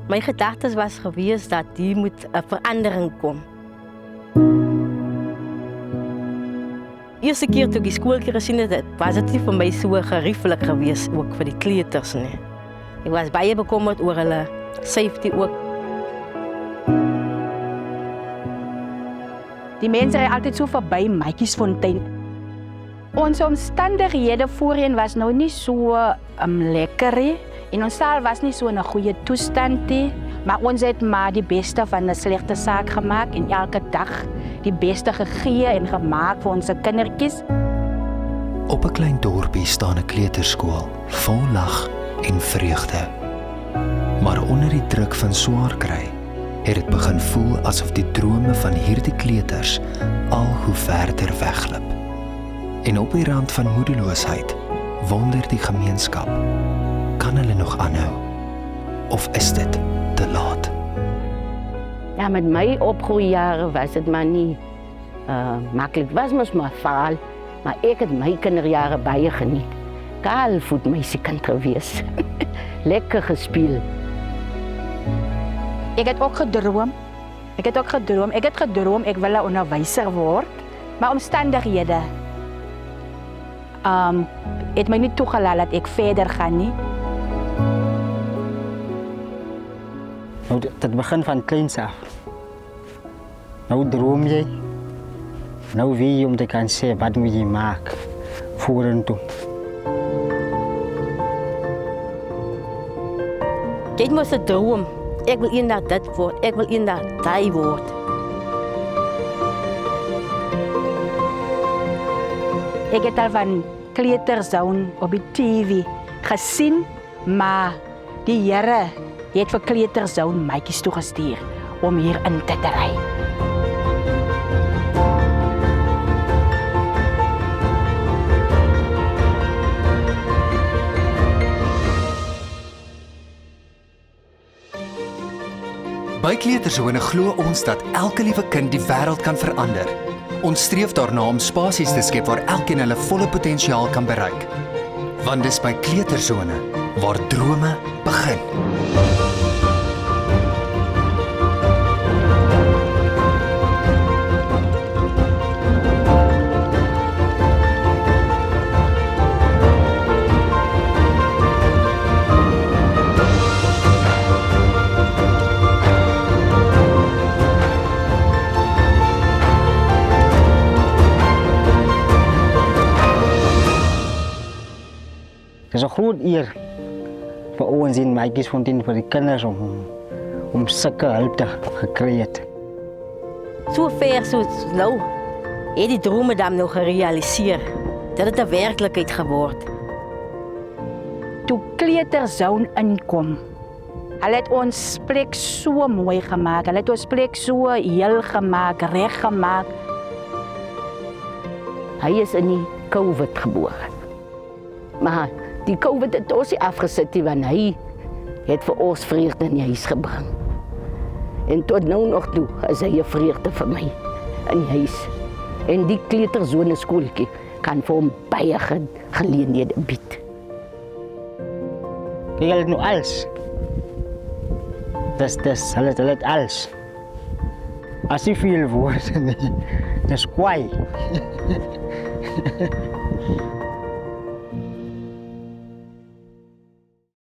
My gedagtes was geweest dat hier moet 'n verandering kom. Eerste keer toe ek die skooltjie gesien het, was dit nie vir my so gerieflik geweest, ook vir die kleuters nie. Ek was baie bekommerd oor hulle safety ook. Die mense ry altyd so verby Maatjiesfontein. Ons omstandighede voorheen was nou nie so lekker nie. En ons saal was nie so in 'n goeie toestand nie. Maar ons het maar die beste van 'n slegte saak gemaak en elke dag die beste gegee en gemaak vir ons kindertjies. Op 'n klein dorpie staan 'n kleuterskool, vol lag en vreugde. Maar onder die druk van swaar kry, het dit begin voel asof die drome van hierdie kleuters al hoe verder wegglip. En op die rand van moedeloosheid wonder die gemeenskap, kan hulle nog aanhou? Of is dit te laat? Ja, met my opgroeijare was dit maar nie maklik. Was mos maar faal, maar ek het my kinderjare baie geniet. Kaalvoet meisiekind gewees. Lekker gespeel. Ek het ook gedroom. Ek het gedroom ek wil 'n onderwyser word, maar omstandighede het my nie toegelaat dat ek verder gaan nie. Nou, dit begin van kleins af. Nou droom jy. Nou weet jy om te kan sê wat moet jy maak vorentoe. Jy moet 'n droom. Ek wil eendag dit word. Ek wil eendag daai word. Ek het al van kleuterzone op die TV gesien, maar die Here het vir kleuterzone maatjies toegestuur om hier in te ry. By Kleuterzone glo ons dat elke liewe kind die wêreld kan verander. Ons streef daarna om spasies te skep waar elkeen hulle volle potensiaal kan bereik. Want dis by Kleuterzone waar drome begin. Het is 'n groot eer vir ons in Maatjiesfontein vir die kinders om sulke hulp te gekry het. So ver so nou het die drome dan nou gerealiseer. Dat het 'n werklikheid geword. Toe kleuterzone inkom, hulle het ons plek so mooi gemaak. Hulle het ons plek so heel gemaak, reg gemaak. Hy is in die COVID gebore. Maar die COVID het ons nie afgesit nie, want hy het vir ons vreugde in die huis gebring. En tot nou nog toe is hy 'n vreugde vir my in die huis. En die kleuterzone skooltjie kan vir hom baie geleenthede bied. Kyk, hulle het nou alles. Hulle het alles. As jy veel woord, dis kwaai.